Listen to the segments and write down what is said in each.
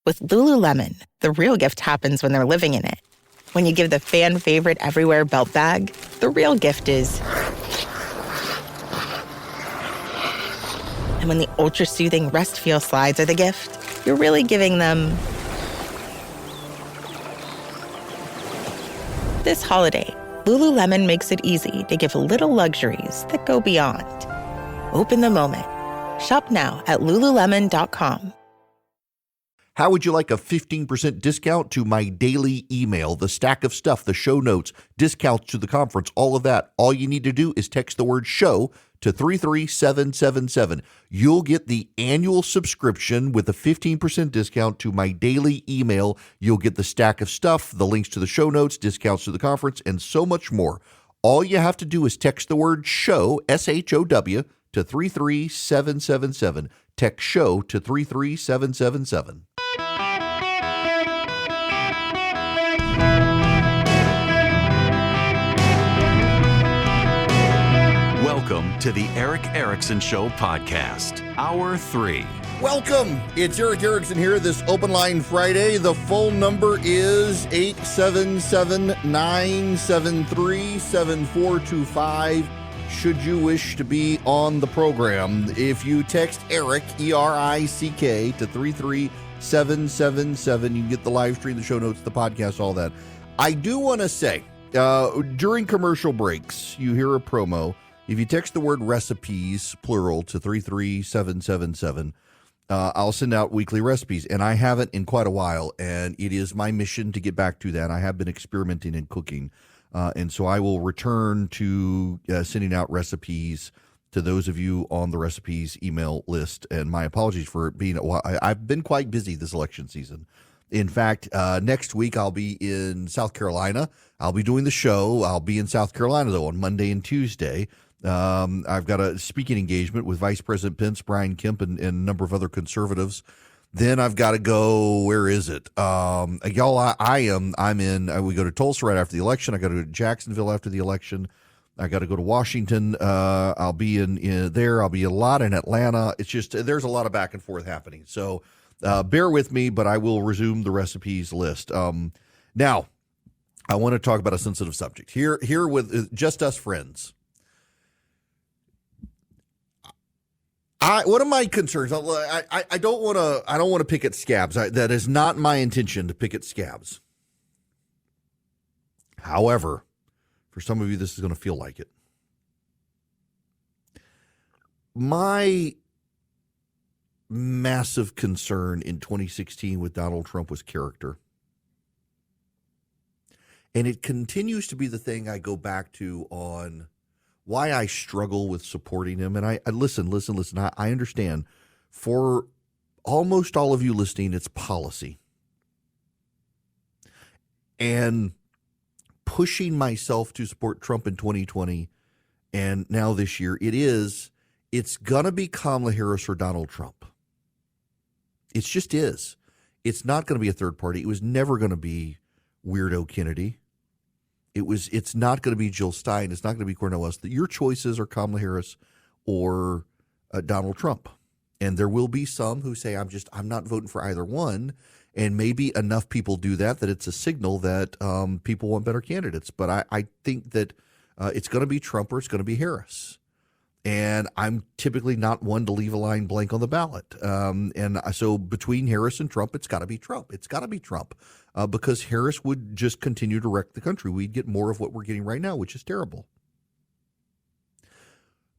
With Lululemon, the real gift happens when they're living in it. When you give the fan favorite everywhere belt bag, the real gift is... And when the ultra-soothing Rest Feel slides are the gift, you're really giving them... This holiday, Lululemon makes it easy to give little luxuries that go beyond. Open the moment. Shop now at Lululemon.com. How would you like a 15% discount to my daily email, the stack of stuff, the show notes, discounts to the conference, all of that? All you need to do is text the word show to 33777. You'll get the annual subscription with a 15% discount to my daily email. You'll get the stack of stuff, the links to the show notes, discounts to the conference, and so much more. All you have to do is text the word show, SHOW, to 33777. Text show to 33777. Welcome to the Eric Erickson Show podcast, Hour 3. Welcome. It's Eric Erickson here this Open Line Friday. The phone number is 877-973-7425. Should you wish to be on the program, if you text Eric, E-R-I-C-K, to 33777, you can get the live stream, the show notes, the podcast, all that. I do want to say, during commercial breaks, you hear a promo. If you text the word recipes, plural, to 33777, I'll send out weekly recipes. And I haven't in quite a while, and it is my mission to get back to that. I have been experimenting in cooking. And so I will return to sending out recipes to those of you on the recipes email list. And my apologies for being I've been quite busy this election season. In fact, next week I'll be in South Carolina. I'll be doing the show. I'll be in South Carolina, though, on Monday and Tuesday. I've got a speaking engagement with Vice President Pence, Brian Kemp, and a number of other conservatives. Then I've got to go, where is it? Y'all, we go to Tulsa right after the election. I got to go to Jacksonville after the election. I got to go to Washington. I'll be in there. I'll be a lot in Atlanta. It's just, there's a lot of back and forth happening. So bear with me, but I will resume the recipes list. Now, I want to talk about a sensitive subject here with just us friends. One of my concerns, I don't want to pick at scabs. That is not my intention to pick at scabs. However, for some of you, this is going to feel like it. My massive concern in 2016 with Donald Trump was character. And it continues to be the thing I go back to on why I struggle with supporting him. And I listen. I understand. For almost all of you listening, it's policy. And pushing myself to support Trump in 2020 and now this year, it's going to be Kamala Harris or Donald Trump. It just is. It's not going to be a third party. It was never going to be Weirdo Kennedy. It's not going to be Jill Stein. It's not going to be Cornel West. Your choices are Kamala Harris or Donald Trump. And there will be some who say, I'm not voting for either one. And maybe enough people do that it's a signal that people want better candidates. But I think that it's going to be Trump or it's going to be Harris. And I'm typically not one to leave a line blank on the ballot. And so between Harris and Trump, it's got to be Trump. It's got to be Trump because Harris would just continue to wreck the country. We'd get more of what we're getting right now, which is terrible.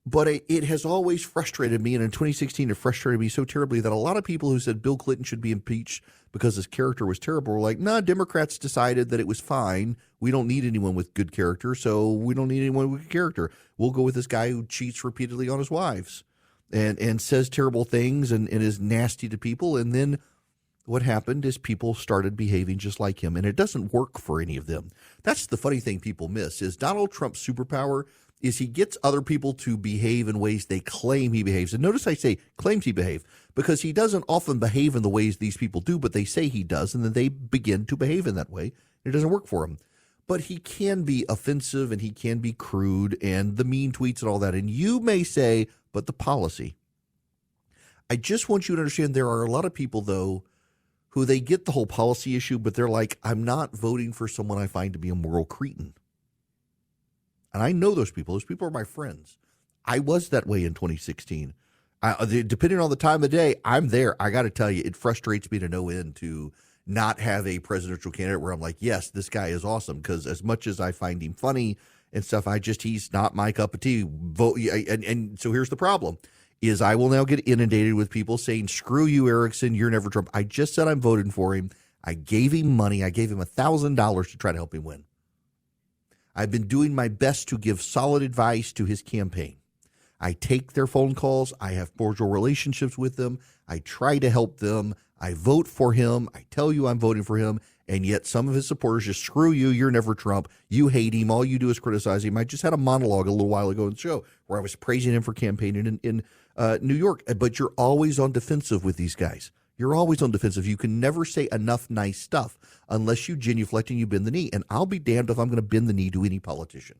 But it has always frustrated me, and in 2016 it frustrated me so terribly that a lot of people who said Bill Clinton should be impeached because his character was terrible were like, nah, Democrats decided that it was fine. We don't need anyone with good character, so we don't need anyone with good character. We'll go with this guy who cheats repeatedly on his wives and says terrible things and is nasty to people. And then what happened is people started behaving just like him, and it doesn't work for any of them. That's the funny thing people miss is Donald Trump's superpower is he gets other people to behave in ways they claim he behaves. And notice I say claims he behaves because he doesn't often behave in the ways these people do, but they say he does, and then they begin to behave in that way. It doesn't work for him. But he can be offensive and he can be crude and the mean tweets and all that. And you may say, but the policy. I just want you to understand there are a lot of people, though, who they get the whole policy issue, but they're like, I'm not voting for someone I find to be a moral cretin. And I know those people. Those people are my friends. I was that way in 2016. Depending on the time of day, I'm there. I got to tell you, it frustrates me to no end to not have a presidential candidate where I'm like, yes, this guy is awesome. Because as much as I find him funny and stuff, he's not my cup of tea. And so here's the problem. Is I will now get inundated with people saying, screw you, Erickson, you're never Trump. I just said I'm voting for him. I gave him money. I gave him $1,000 to try to help him win. I've been doing my best to give solid advice to his campaign. I take their phone calls. I have cordial relationships with them. I try to help them. I vote for him. I tell you I'm voting for him. And yet some of his supporters just, screw you, you're never Trump. You hate him. All you do is criticize him. I just had a monologue a little while ago in the show where I was praising him for campaigning in New York. But you're always on defensive with these guys. You're always on defensive. You can never say enough nice stuff unless you genuflect and you bend the knee. And I'll be damned if I'm going to bend the knee to any politician.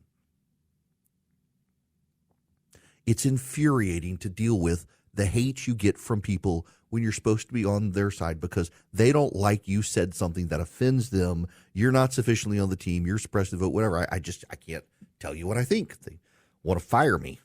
It's infuriating to deal with the hate you get from people when you're supposed to be on their side because they don't like you said something that offends them. You're not sufficiently on the team. You're suppressed to vote, whatever. I can't tell you what I think. They want to fire me.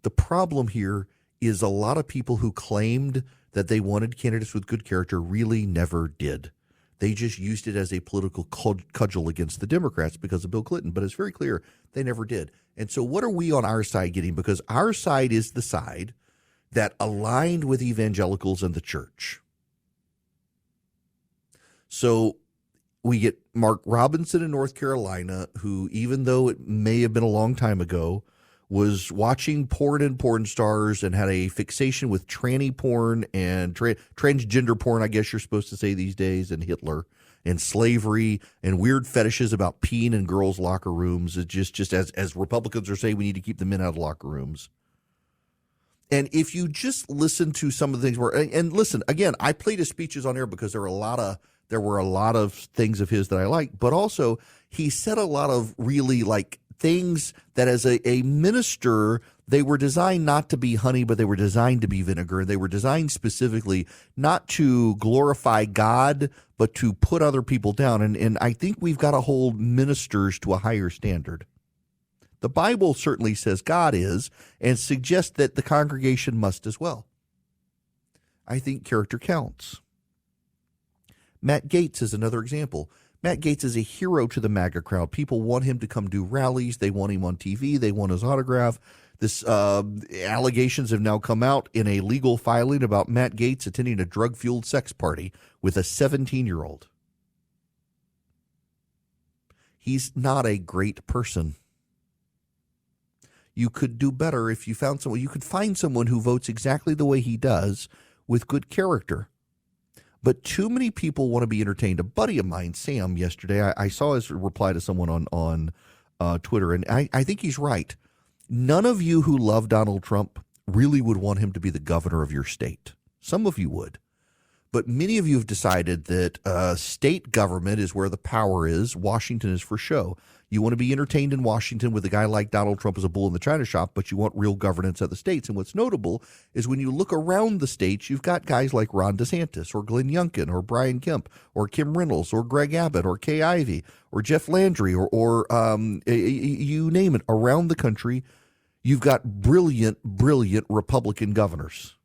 The problem here is a lot of people who claimed that they wanted candidates with good character really never did. They just used it as a political cudgel against the Democrats because of Bill Clinton. But it's very clear they never did. And so what are we on our side getting? Because our side is the side that aligned with evangelicals and the church. So we get Mark Robinson in North Carolina, who, even though it may have been a long time ago, was watching porn and porn stars and had a fixation with tranny porn and transgender porn, I guess you're supposed to say these days, and Hitler and slavery and weird fetishes about peeing in girls' locker rooms. It's just as Republicans are saying, we need to keep the men out of locker rooms. And if you just listen to some of the things and listen, again, I played his speeches on air because there were a lot of things of his that I liked, but also he said a lot of really like things that as a minister, they were designed not to be honey, but they were designed to be vinegar. They were designed specifically not to glorify God, but to put other people down. And I think we've got to hold ministers to a higher standard. The Bible certainly says God is and suggests that the congregation must as well. I think character counts. Matt Gaetz is another example. Matt Gaetz is a hero to the MAGA crowd. People want him to come do rallies. They want him on TV. They want his autograph. This allegations have now come out in a legal filing about Matt Gaetz attending a drug-fueled sex party with a 17-year-old. He's not a great person. You could do better if you found someone. You could find someone who votes exactly the way he does with good character. But too many people want to be entertained. A buddy of mine, Sam, yesterday, I saw his reply to someone on Twitter, and I think he's right. None of you who love Donald Trump really would want him to be the governor of your state. Some of you would. But many of you have decided that state government is where the power is. Washington is for show. You want to be entertained in Washington with a guy like Donald Trump as a bull in the china shop, but you want real governance at the states. And what's notable is when you look around the states, you've got guys like Ron DeSantis or Glenn Youngkin or Brian Kemp or Kim Reynolds or Greg Abbott or Kay Ivey or Jeff Landry or you name it. Around the country, you've got brilliant Republican governors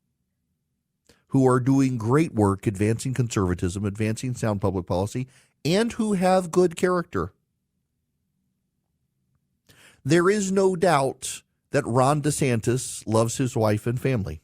who are doing great work advancing conservatism, advancing sound public policy, and who have good character. There is no doubt that Ron DeSantis loves his wife and family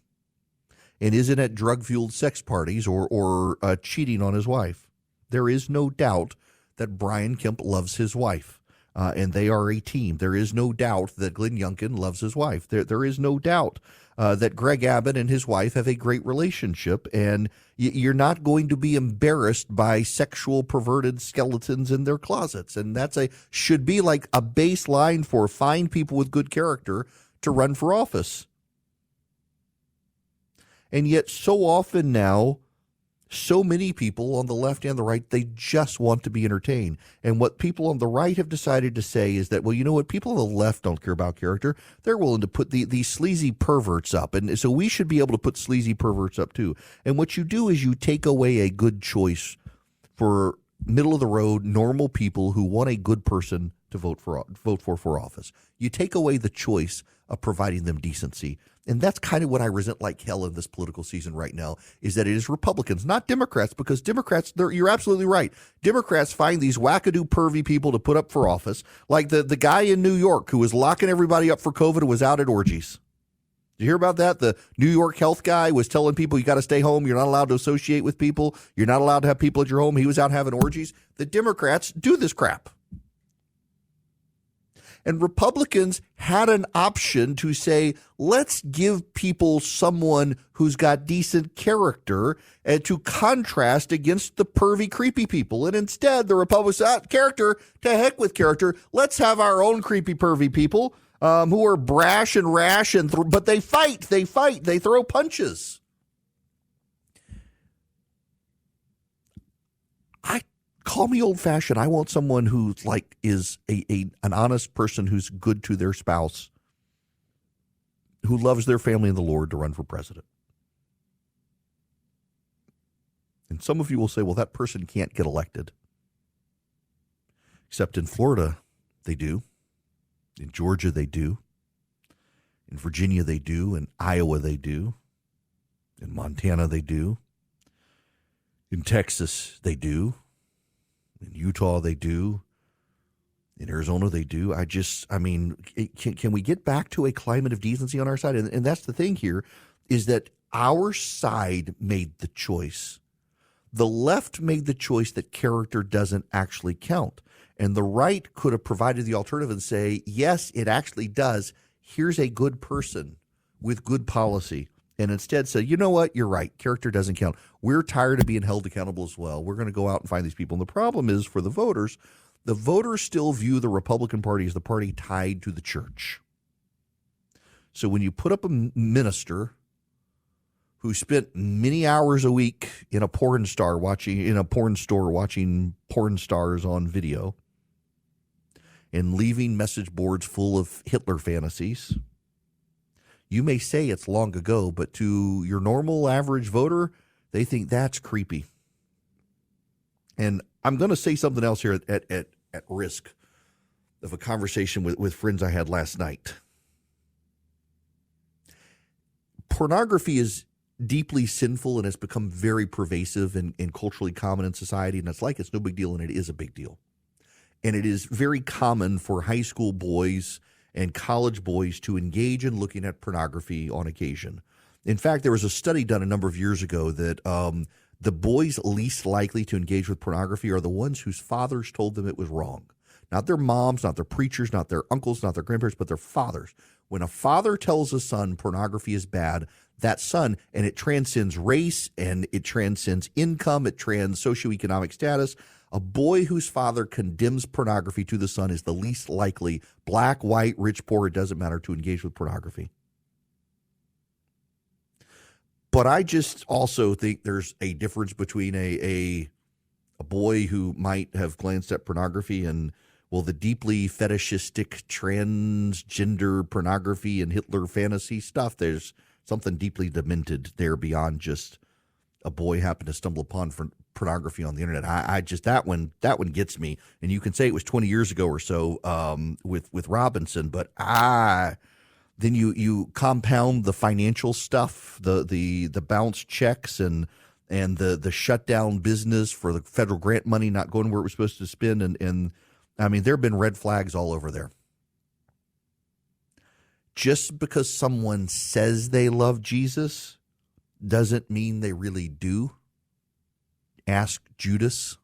and isn't at drug-fueled sex parties or cheating on his wife. There is no doubt that Brian Kemp loves his wife, and they are a team. There is no doubt that Glenn Youngkin loves his wife. There is no doubt that Greg Abbott and his wife have a great relationship, and you're not going to be embarrassed by sexual perverted skeletons in their closets. And that's should be like a baseline for fine people with good character to run for office. And yet so often now, So many people on the left and the right, they just want to be entertained. And what people on the right have decided to say is that, well, you know what? People on the left don't care about character. They're willing to put these sleazy perverts up. And so we should be able to put sleazy perverts up too. And what you do is you take away a good choice for middle of the road, normal people who want a good person to vote for office. You take away the choice of providing them decency. And that's kind of what I resent like hell in this political season right now, is that it is Republicans, not Democrats, because Democrats, you're absolutely right. Democrats find these wackadoo pervy people to put up for office, like the guy in New York who was locking everybody up for COVID and was out at orgies. Did you hear about that? The New York health guy was telling people you got to stay home. You're not allowed to associate with people. You're not allowed to have people at your home. He was out having orgies. The Democrats do this crap. And Republicans had an option to say, let's give people someone who's got decent character and to contrast against the pervy, creepy people. And instead, the Republicans said, character, to heck with character. Let's have our own creepy, pervy people who are brash and rash, but they fight, they throw punches. Call me old-fashioned. I want someone who is an honest person who's good to their spouse, who loves their family and the Lord, to run for president. And some of you will say, well, that person can't get elected. Except in Florida, they do. In Georgia, they do. In Virginia, they do. In Iowa, they do. In Montana, they do. In Texas, they do. In Utah, they do. In Arizona, they do. Can we get back to a climate of decency on our side? And that's the thing here, is that our side made the choice. The left made the choice that character doesn't actually count. And the right could have provided the alternative and say, yes, it actually does. Here's a good person with good policy. And instead say, you know what, you're right, character doesn't count. We're tired of being held accountable as well. We're going to go out and find these people. And the problem is, for the voters still view the Republican Party as the party tied to the church. So when you put up a minister who spent many hours a week in a porn store watching porn stars on video and leaving message boards full of Hitler fantasies, you may say it's long ago, but to your normal average voter, they think that's creepy. And I'm going to say something else here at risk of a conversation with friends I had last night. Pornography is deeply sinful and has become very pervasive and culturally common in society. And it's no big deal, and it is a big deal. And it is very common for high school boys and college boys to engage in looking at pornography on occasion. In fact, there was a study done a number of years ago that the boys least likely to engage with pornography are the ones whose fathers told them it was wrong. Not their moms, not their preachers, not their uncles, not their grandparents, but their fathers. When a father tells a son pornography is bad, that son, and it transcends race and it transcends income, it transcends socioeconomic status. A boy whose father condemns pornography to the son is the least likely, black, white, rich, poor, it doesn't matter, to engage with pornography. But I just also think there's a difference between a boy who might have glanced at pornography and, well, the deeply fetishistic transgender pornography and Hitler fantasy stuff. There's something deeply demented there beyond just a boy happened to stumble upon pornography on the internet. I just that one gets me. And you can say it was 20 years ago or so with Robinson, but then you compound the financial stuff, the bounce checks and the shutdown business for the federal grant money not going where it was supposed to spend, and I mean, there have been red flags all over there. Just because someone says they love Jesus doesn't mean they really do. Ask Judas.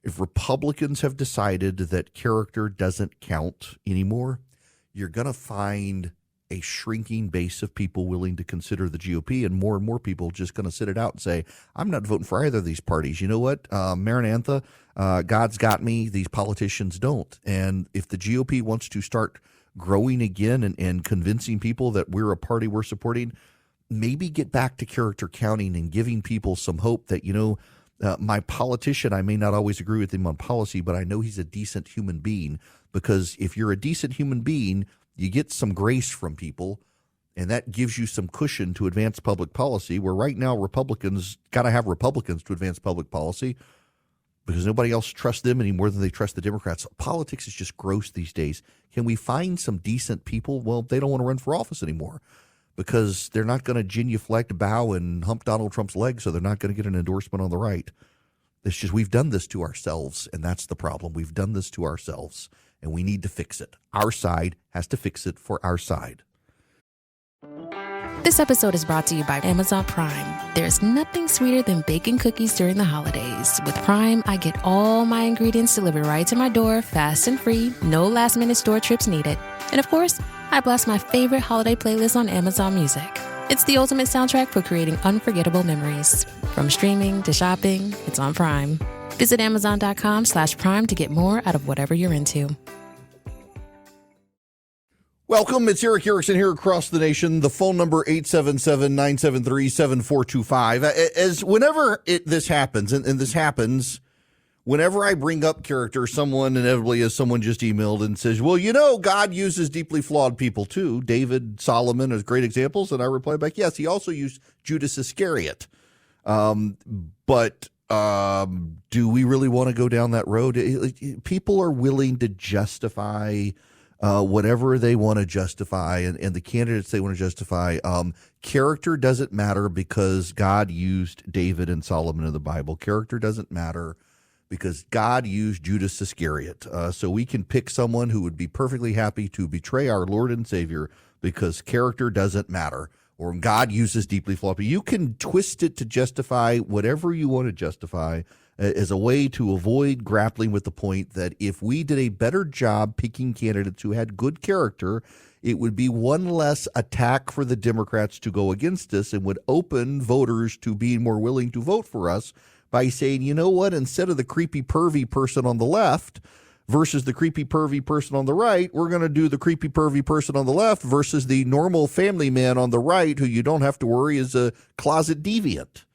If Republicans have decided that character doesn't count anymore, you're going to find a shrinking base of people willing to consider the GOP, and more people just going to sit it out and say, I'm not voting for either of these parties. You know what? Maranatha, God's got me. These politicians don't. And if the GOP wants to start growing again and convincing people that we're a party we're supporting, maybe get back to character counting and giving people some hope that, my politician, I may not always agree with him on policy, but I know he's a decent human being, because if you're a decent human being, you get some grace from people, and that gives you some cushion to advance public policy, where right now Republicans got to have Republicans to advance public policy because nobody else trusts them any more than they trust the Democrats. Politics is just gross these days. Can we find some decent people? Well, they don't want to run for office anymore because they're not going to genuflect, bow, and hump Donald Trump's leg, so they're not going to get an endorsement on the right. It's just we've done this to ourselves, and that's the problem. We've done this to ourselves, and we need to fix it. Our side has to fix it for our side. This episode is brought to you by Amazon Prime. There's nothing sweeter than baking cookies during the holidays. With Prime, I get all my ingredients delivered right to my door, fast and free, no last-minute store trips needed. And of course, I blast my favorite holiday playlist on Amazon Music. It's the ultimate soundtrack for creating unforgettable memories. From streaming to shopping, it's on Prime. Visit Amazon.com/Prime to get more out of whatever you're into. Welcome. It's Eric Erickson here across the nation. The phone number 877-973-7425. As whenever this happens, and this happens, whenever I bring up character, someone inevitably, as someone just emailed and says, well, God uses deeply flawed people too. David, Solomon as great examples. And I reply back, yes, he also used Judas Iscariot. But do we really want to go down that road? People are willing to justify whatever they want to justify, and the candidates they want to justify. Character doesn't matter because God used David and Solomon in the Bible. Character doesn't matter because God used Judas Iscariot. So we can pick someone who would be perfectly happy to betray our Lord and Savior because character doesn't matter, or God uses deeply flawed people. You can twist it to justify whatever you want to justify as a way to avoid grappling with the point that if we did a better job picking candidates who had good character, it would be one less attack for the Democrats to go against us and would open voters to being more willing to vote for us by saying, you know what, instead of the creepy pervy person on the left versus the creepy pervy person on the right, we're going to do the creepy pervy person on the left versus the normal family man on the right who you don't have to worry is a closet deviant.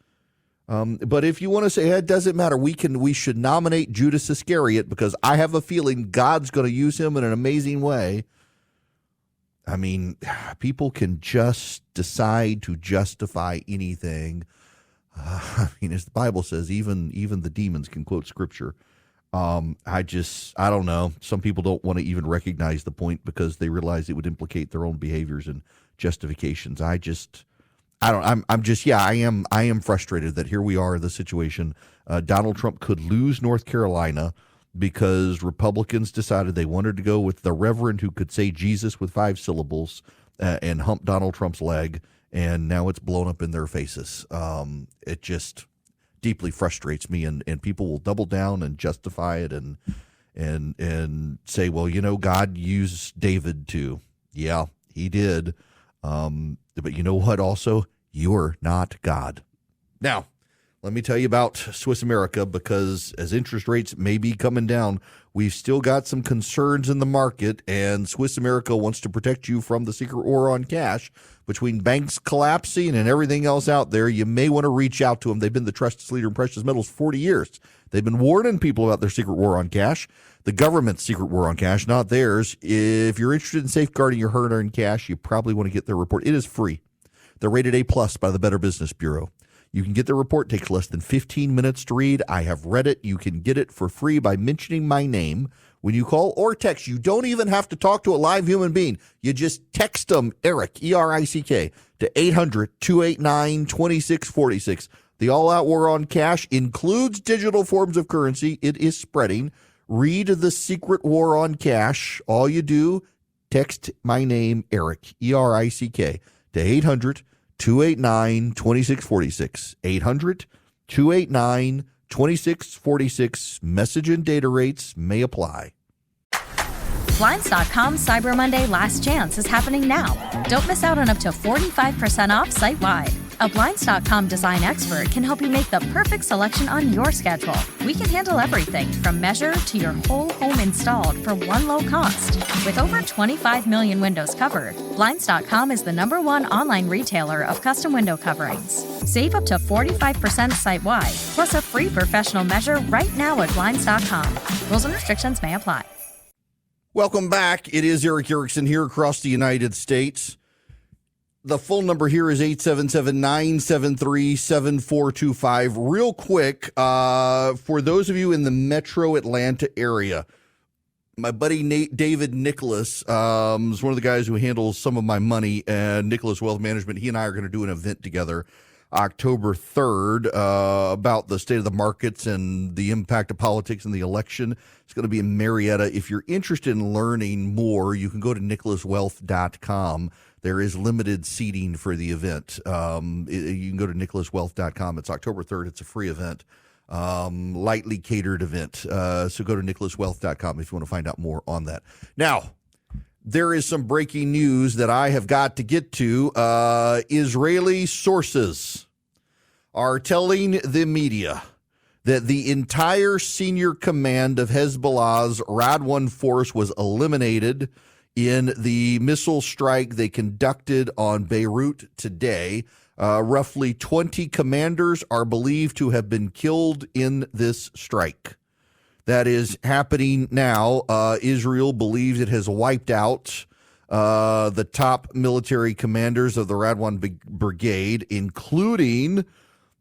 But if you want to say, hey, it doesn't matter, we should nominate Judas Iscariot because I have a feeling God's going to use him in an amazing way. I mean, people can just decide to justify anything. As the Bible says, even the demons can quote scripture. I don't know. Some people don't want to even recognize the point because they realize it would implicate their own behaviors and justifications. I am frustrated that here we are in this situation. Donald Trump could lose North Carolina because Republicans decided they wanted to go with the reverend who could say Jesus with 5 syllables and hump Donald Trump's leg, and now it's blown up in their faces. It just deeply frustrates me, and people will double down and justify it and say, well, God used David too. Yeah, he did. But you know what also? You're not God. Now, let me tell you about Swiss America, because as interest rates may be coming down, we've still got some concerns in the market, and Swiss America wants to protect you from the secret war on cash. Between banks collapsing and everything else out there, you may want to reach out to them. They've been the trusted leader in precious metals for 40 years. They've been warning people about their secret war on cash, the government's secret war on cash, not theirs. If you're interested in safeguarding your hard-earned cash, you probably want to get their report. It is free. They're rated A+ by the Better Business Bureau. You can get their report. It takes less than 15 minutes to read. I have read it. You can get it for free by mentioning my name when you call or text. You don't even have to talk to a live human being. You just text them, Eric, E-R-I-C-K, to 800-289-2646. The all-out war on cash includes digital forms of currency. It is spreading. Read The Secret War on Cash. All you do, text my name, Eric, E-R-I-C-K, to 800-289-2646. 800-289-2646. Message and data rates may apply. Blinds.com Cyber Monday Last Chance is happening now. Don't miss out on up to 45% off site-wide. A Blinds.com design expert can help you make the perfect selection on your schedule. We can handle everything from measure to your whole home installed for one low cost. With over 25 million windows covered, Blinds.com is the #1 online retailer of custom window coverings. Save up to 45% site-wide, plus a free professional measure right now at Blinds.com. Rules and restrictions may apply. Welcome back. It is Eric Erickson here across the United States. The phone number here is 877-973-7425. Real quick, for those of you in the metro Atlanta area, my buddy David Nicholas is one of the guys who handles some of my money, and Nicholas Wealth Management. He and I are going to do an event together October 3rd about the state of the markets and the impact of politics and the election. It's going to be in Marietta. If you're interested in learning more, you can go to nicholaswealth.com. There is limited seating for the event. You can go to nicholaswealth.com. It's October 3rd. It's a free event, lightly catered event. So go to nicholaswealth.com if you want to find out more on that. Now, there is some breaking news that I have got to get to. Israeli sources are telling the media that the entire senior command of Hezbollah's Radwan force was eliminated in the missile strike they conducted on Beirut today. Roughly 20 commanders are believed to have been killed in this strike. That is happening now. Israel believes it has wiped out the top military commanders of the Radwan Brigade, including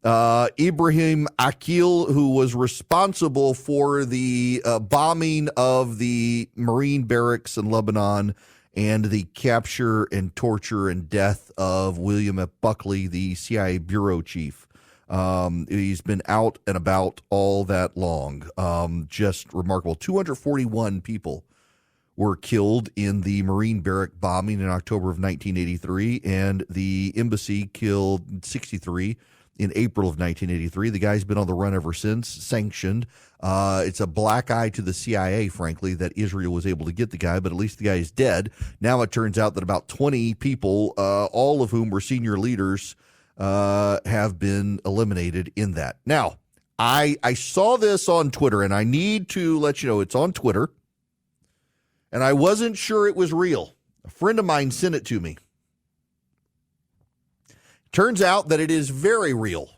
Ibrahim Akil, who was responsible for the bombing of the Marine barracks in Lebanon and the capture and torture and death of William F. Buckley, the CIA bureau chief. He's been out and about all that long. Just remarkable. 241 people were killed in the Marine barrack bombing in October of 1983, and the embassy killed 63 in April of 1983. The guy's been on the run ever since, sanctioned. It's a black eye to the CIA, frankly, that Israel was able to get the guy, but at least the guy is dead. Now it turns out that about 20 people, all of whom were senior leaders, have been eliminated in that. Now, I saw this on Twitter, and I need to let you know it's on Twitter, and I wasn't sure it was real. A friend of mine sent it to me. Turns out that it is very real.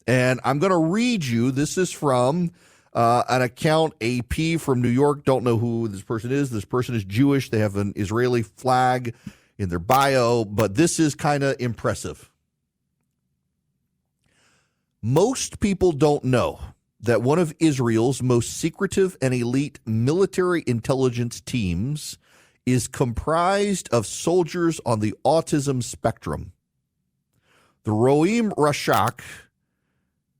And I'm going to read you. This is from an account, AP from New York. Don't know who this person is. This person is Jewish. They have an Israeli flag in their bio, but this is kind of impressive. Most people don't know that one of Israel's most secretive and elite military intelligence teams is comprised of soldiers on the autism spectrum. The Roim Rashak,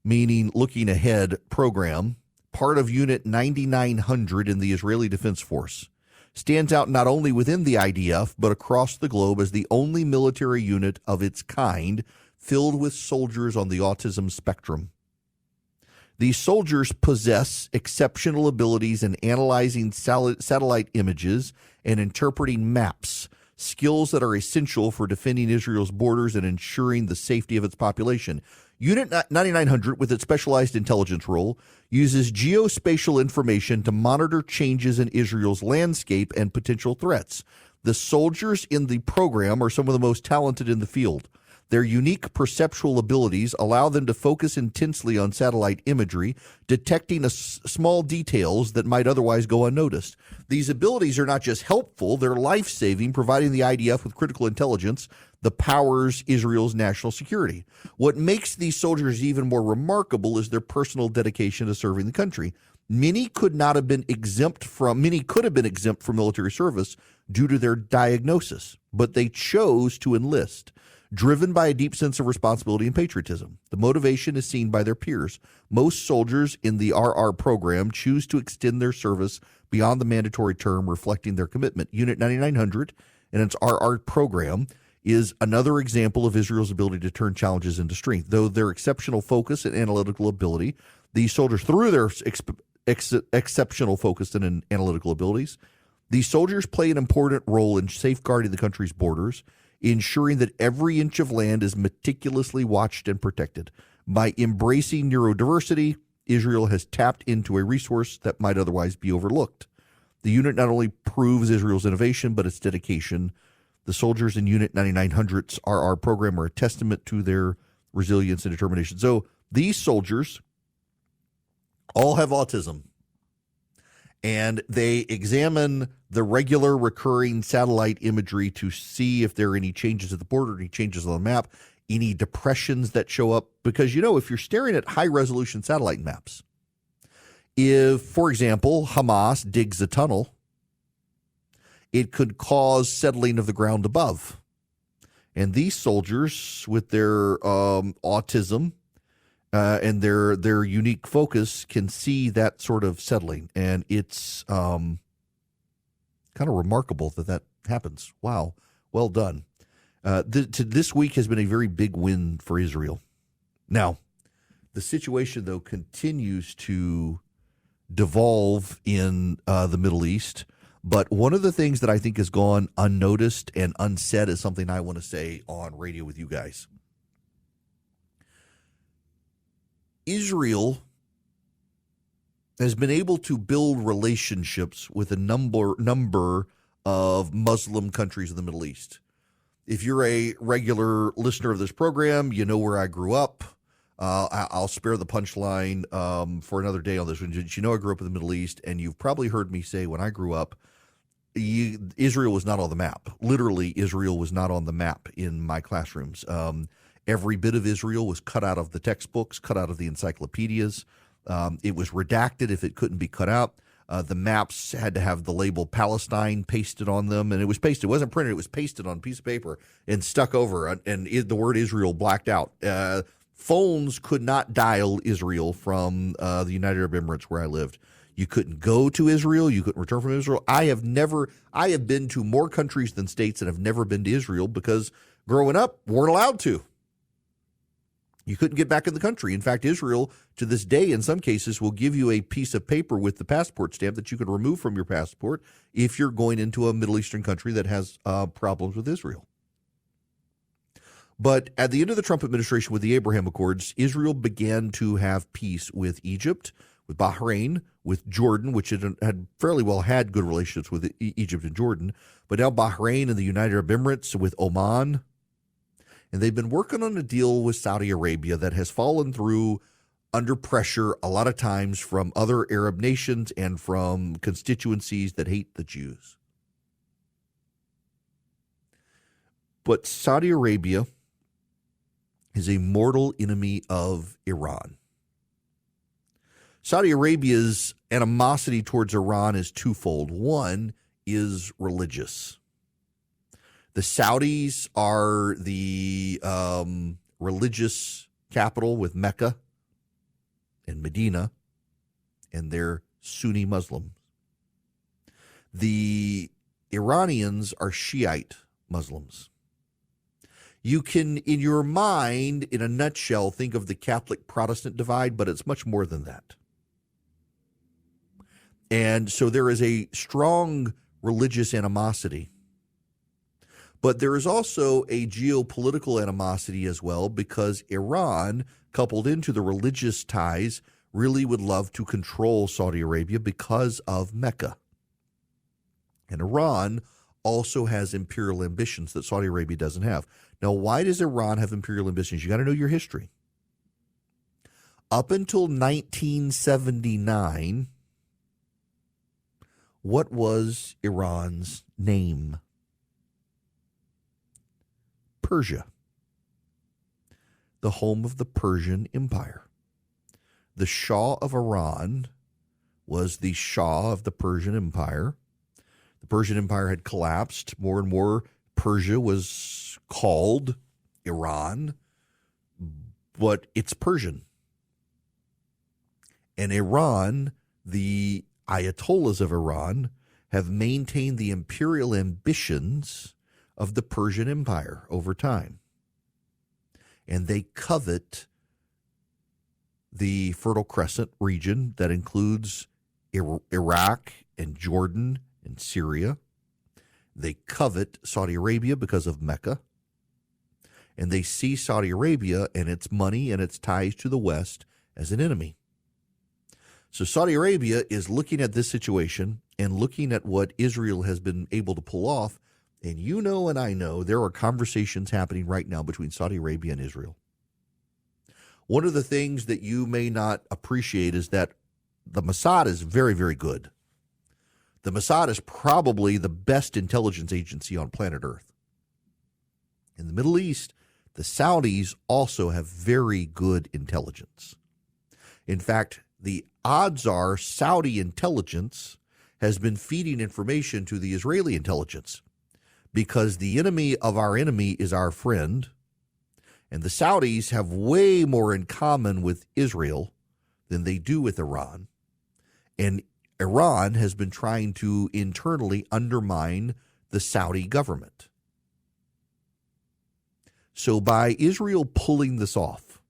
meaning looking ahead program, part of Unit 9900 in the Israeli Defense Force, stands out not only within the IDF, but across the globe as the only military unit of its kind filled with soldiers on the autism spectrum. These soldiers possess exceptional abilities in analyzing satellite images and interpreting maps, skills that are essential for defending Israel's borders and ensuring the safety of its population. Unit 9900, with its specialized intelligence role, uses geospatial information to monitor changes in Israel's landscape and potential threats. The soldiers in the program are some of the most talented in the field. Their unique perceptual abilities allow them to focus intensely on satellite imagery, detecting small details that might otherwise go unnoticed. These abilities are not just helpful, they're life-saving, providing the IDF with critical intelligence that powers Israel's national security. What makes these soldiers even more remarkable is their personal dedication to serving the country. Many could have been exempt from military service due to their diagnosis, but they chose to enlist, driven by a deep sense of responsibility and patriotism. The motivation is seen by their peers. Most soldiers in the RR program choose to extend their service beyond the mandatory term, reflecting their commitment. Unit 9900 and its RR program is another example of Israel's ability to turn challenges into strength. Though their exceptional focus and analytical ability, these soldiers, through their exceptional focus and analytical abilities, these soldiers play an important role in safeguarding the country's borders, ensuring that every inch of land is meticulously watched and protected. By embracing neurodiversity, Israel has tapped into a resource that might otherwise be overlooked. The unit not only proves Israel's innovation, but its dedication. The soldiers in Unit 9900's RR program are a testament to their resilience and determination. So these soldiers all have autism, and they examine the regular recurring satellite imagery to see if there are any changes at the border, any changes on the map, any depressions that show up. Because, if you're staring at high-resolution satellite maps, if, for example, Hamas digs a tunnel, it could cause settling of the ground above. And these soldiers, with their autism and their unique focus, can see that sort of settling. And it's kind of remarkable that happens. Wow. Well done. This week has been a very big win for Israel. Now, the situation, though, continues to devolve in the Middle East. But one of the things that I think has gone unnoticed and unsaid is something I want to say on radio with you guys. Israel has been able to build relationships with a number of Muslim countries in the Middle East. If you're a regular listener of this program, you know where I grew up. I'll spare the punchline for another day on this one. You know I grew up in the Middle East, and you've probably heard me say when I grew up, Israel was not on the map. Literally, Israel was not on the map in my classrooms. Every bit of Israel was cut out of the textbooks, cut out of the encyclopedias. It was redacted if it couldn't be cut out. The maps had to have the label Palestine pasted on them, and it was pasted. It wasn't printed. It was pasted on a piece of paper and stuck over, and the word Israel blacked out. Phones could not dial Israel from the United Arab Emirates where I lived. You couldn't go to Israel. You couldn't return from Israel. I have been to more countries than states and have never been to Israel because growing up, weren't allowed to. You couldn't get back in the country. In fact, Israel, to this day, in some cases, will give you a piece of paper with the passport stamp that you can remove from your passport if you're going into a Middle Eastern country that has problems with Israel. But at the end of the Trump administration with the Abraham Accords, Israel began to have peace with Egypt, with Bahrain, with Jordan, which had fairly well had good relationships with Egypt and Jordan, but now Bahrain and the United Arab Emirates, with Oman. And they've been working on a deal with Saudi Arabia that has fallen through under pressure a lot of times from other Arab nations and from constituencies that hate the Jews. But Saudi Arabia is a mortal enemy of Iran. Saudi Arabia's animosity towards Iran is twofold. One is religious. The Saudis are the religious capital with Mecca and Medina, and they're Sunni Muslims. The Iranians are Shiite Muslims. You can, in your mind, in a nutshell, think of the Catholic-Protestant divide, but it's much more than that. And so there is a strong religious animosity. But there is also a geopolitical animosity as well, because Iran, coupled into the religious ties, really would love to control Saudi Arabia because of Mecca. And Iran also has imperial ambitions that Saudi Arabia doesn't have. Now, why does Iran have imperial ambitions? You got to know your history. Up until 1979, what was Iran's name? Persia, the home of the Persian Empire. The Shah of Iran was the Shah of the Persian Empire. The Persian Empire had collapsed. More and more, Persia was called Iran, but it's Persian. And Iran, the Ayatollahs of Iran, have maintained the imperial ambitions of the Persian Empire over time. And they covet the Fertile Crescent region that includes Iraq and Jordan and Syria. They covet Saudi Arabia because of Mecca. and they see Saudi Arabia and its money and its ties to the West as an enemy. So Saudi Arabia is looking at this situation and looking at what Israel has been able to pull off. And you know and I know there are conversations happening right now between Saudi Arabia and Israel. One of the things that you may not appreciate is that the Mossad is very, very good. The Mossad is probably the best intelligence agency on planet Earth. In the Middle East, the Saudis also have very good intelligence. In fact, the odds are Saudi intelligence has been feeding information to the Israeli intelligence because the enemy of our enemy is our friend, and the Saudis have way more in common with Israel than they do with Iran. And Iran has been trying to internally undermine the Saudi government. So by Israel pulling this off,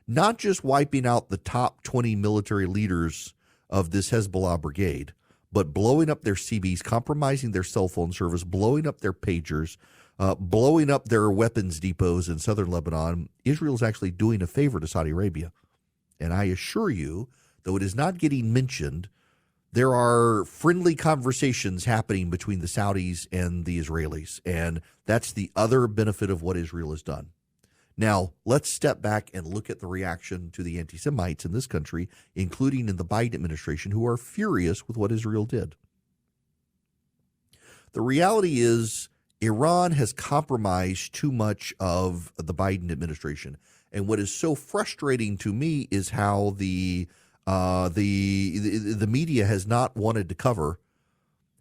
not just wiping out the top 20 military leaders of this Hezbollah brigade, but blowing up their CBs, compromising their cell phone service, blowing up their pagers, blowing up their weapons depots in southern Lebanon, Israel is actually doing a favor to Saudi Arabia. And I assure you, though it is not getting mentioned, there are friendly conversations happening between the Saudis and the Israelis, and that's the other benefit of what Israel has done. Now, let's step back and look at the reaction to the anti-Semites in this country, including in the Biden administration, who are furious with what Israel did. The reality is Iran has compromised too much of the Biden administration, and what is so frustrating to me is how the media has not wanted to cover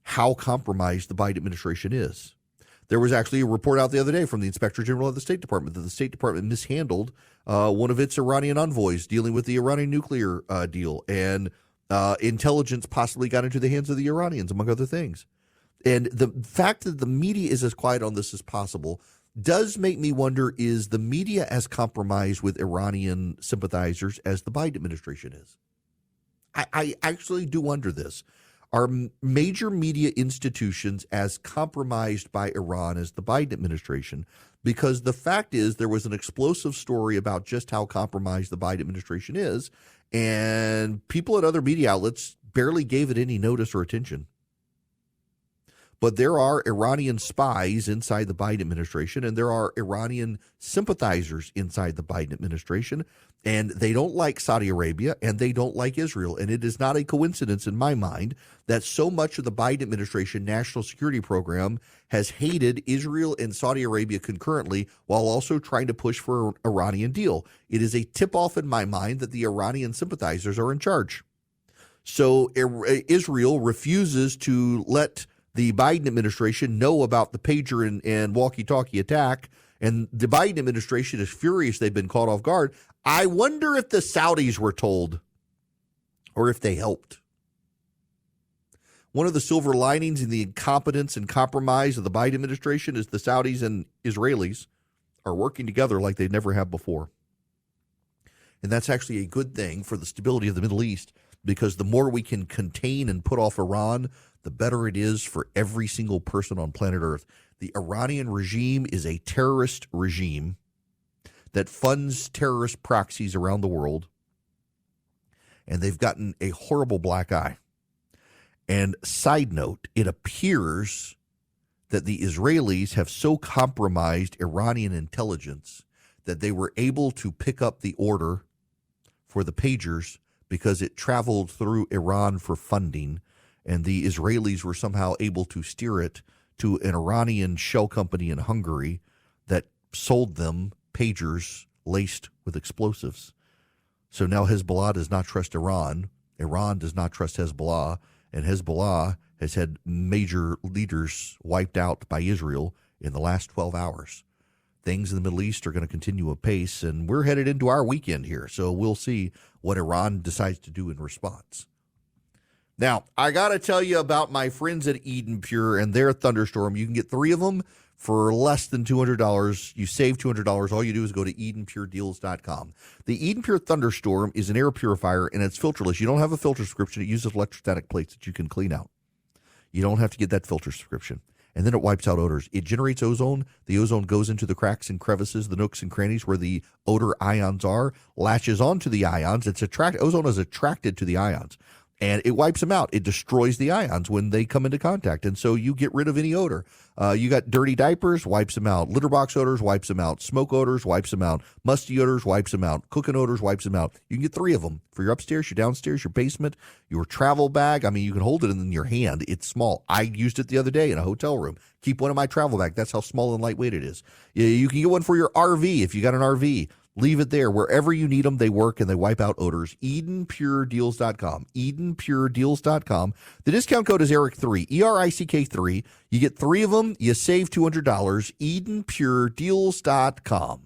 how compromised the Biden administration is. There was actually a report out the other day from the Inspector General of the State Department that the State Department mishandled one of its Iranian envoys dealing with the Iranian nuclear deal, and intelligence possibly got into the hands of the Iranians, among other things. And the fact that the media is as quiet on this as possible does make me wonder, is the media as compromised with Iranian sympathizers as the Biden administration is? I actually do wonder this. Are major media institutions as compromised by Iran as the Biden administration? Because the fact is there was an explosive story about just how compromised the Biden administration is, and people at other media outlets barely gave it any notice or attention. But there are Iranian spies inside the Biden administration, and there are Iranian sympathizers inside the Biden administration, and they don't like Saudi Arabia, and they don't like Israel. And it is not a coincidence in my mind that so much of the Biden administration national security program has hated Israel and Saudi Arabia concurrently, while also trying to push for an Iranian deal. It is a tip-off in my mind that the Iranian sympathizers are in charge. So Israel refuses to let the Biden administration know about the pager and walkie-talkie attack, and the Biden administration is furious they've been caught off guard. I wonder if the Saudis were told or if they helped. One of the silver linings in the incompetence and compromise of the Biden administration is the Saudis and Israelis are working together like they never have before. And that's actually a good thing for the stability of the Middle East, because the more we can contain and put off Iran, the better it is for every single person on planet Earth. The Iranian regime is a terrorist regime that funds terrorist proxies around the world, and they've gotten a horrible black eye. And side note, it appears that the Israelis have so compromised Iranian intelligence that they were able to pick up the order for the pagers because it traveled through Iran for funding, and the Israelis were somehow able to steer it to an Iranian shell company in Hungary that sold them pagers laced with explosives. So now Hezbollah does not trust Iran. Iran does not trust Hezbollah. And Hezbollah has had major leaders wiped out by Israel in the last 12 hours. Things in the Middle East are going to continue apace, and we're headed into our weekend here. So we'll see what Iran decides to do in response. Now, I got to tell you about my friends at Eden Pure and their Thunderstorm. You can get 3 of them for less than $200. You save $200. All you do is go to EdenPureDeals.com. The Eden Pure Thunderstorm is an air purifier, and it's filterless. You don't have a filter subscription. It uses electrostatic plates that you can clean out. You don't have to get that filter subscription. and then it wipes out odors. It generates ozone. The ozone goes into the cracks and crevices, the nooks and crannies where the odor ions are, latches onto the ions. Ozone is attracted to the ions, and it wipes them out. It destroys the ions when they come into contact, and so you get rid of any odor. You got dirty diapers, wipes them out. Litter box odors, wipes them out. Smoke odors, wipes them out. Musty odors, wipes them out. Cooking odors, wipes them out. You can get 3 of them for your upstairs, your downstairs, your basement, your travel bag. I mean, you can hold it in your hand. It's small. I used it the other day in a hotel room. Keep one in my travel bag. That's how small and lightweight it is. You can get one for your RV if you got an RV. Leave it there. Wherever you need them, they work and they wipe out odors. EdenPureDeals.com. EdenPureDeals.com. The discount code is ERIC3, ERICK3. You get 3 of them. You save $200. EdenPureDeals.com.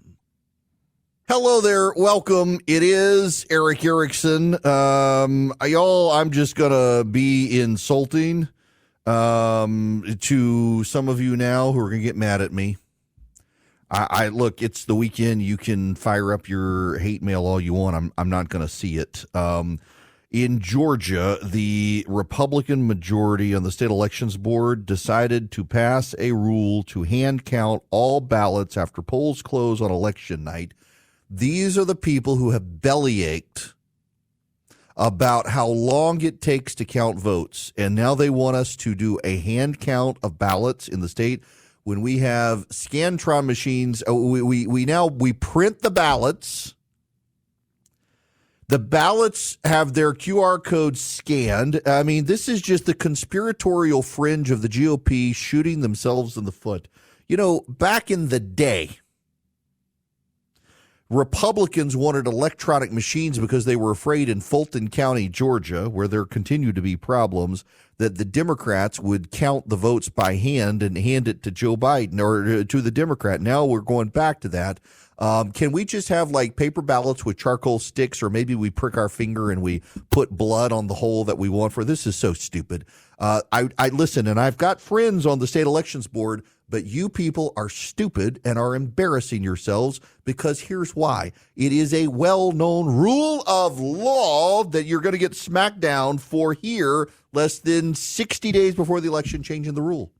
Hello there. Welcome. It is Eric Erickson. Y'all, I'm just going to be insulting to some of you now who are going to get mad at me. I look, it's the weekend. You can fire up your hate mail all you want. I'm not going to see it. In Georgia, the Republican majority on the state elections board decided to pass a rule to hand count all ballots after polls close on election night. These are the people who have bellyached about how long it takes to count votes. And now they want us to do a hand count of ballots in the state. When we have Scantron machines, we print the ballots. The ballots have their QR codes scanned. I mean, this is just the conspiratorial fringe of the GOP shooting themselves in the foot. You know, back in the day, Republicans wanted electronic machines because they were afraid in Fulton County, Georgia, where there continue to be problems, that the Democrats would count the votes by hand and hand it to Joe Biden or to the Democrat. Now we're going back to that. Can we just have like paper ballots with charcoal sticks, or maybe we prick our finger and we put blood on the hole that we want for? This is so stupid. I listen, and I've got friends on the state elections board, but you people are stupid and are embarrassing yourselves, because here's why. It is a well-known rule of law that you're going to get smacked down for here less than 60 days before the election, changing the rule.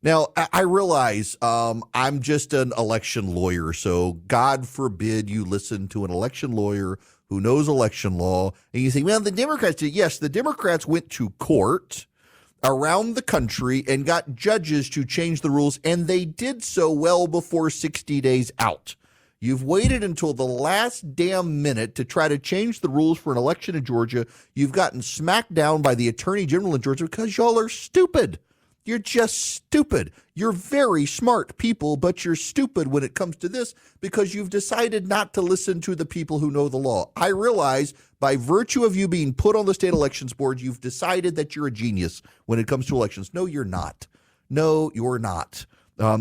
Now, I realize I'm just an election lawyer, so God forbid you listen to an election lawyer who knows election law, and you say, well, the Democrats did. Yes, the Democrats went to court around the country and got judges to change the rules, and they did so well before 60 days out. You've waited until the last damn minute to try to change the rules for an election in Georgia. You've gotten smacked down by the Attorney General in Georgia because y'all are stupid. You're just stupid. You're very smart people, but you're stupid when it comes to this because you've decided not to listen to the people who know the law. I realize by virtue of you being put on the state elections board, you've decided that you're a genius when it comes to elections. No, you're not. No, you're not.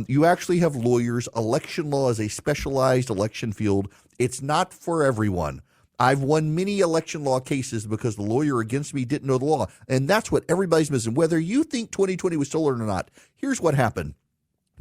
You actually have lawyers. Election law is a specialized election field. It's not for everyone. I've won many election law cases because the lawyer against me didn't know the law. And that's what everybody's missing. Whether you think 2020 was stolen or not, here's what happened.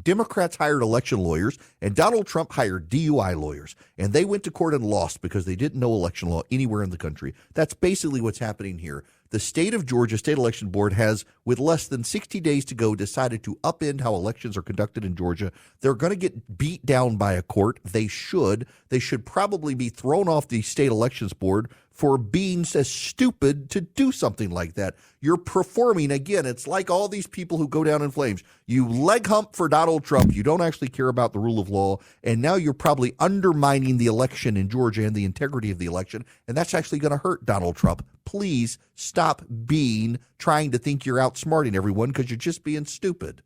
Democrats hired election lawyers, and Donald Trump hired DUI lawyers. And they went to court and lost because they didn't know election law anywhere in the country. That's basically what's happening here. The state of Georgia State Election Board has, with less than 60 days to go, decided to upend how elections are conducted in Georgia. They're going to get beat down by a court. They should. They should probably be thrown off the State Elections Board for being so stupid to do something like that. You're performing, again, it's like all these people who go down in flames. You leg hump for Donald Trump. You don't actually care about the rule of law. And now you're probably undermining the election in Georgia and the integrity of the election. And that's actually going to hurt Donald Trump. Please stop trying to think you're outsmarting everyone, because you're just being stupid.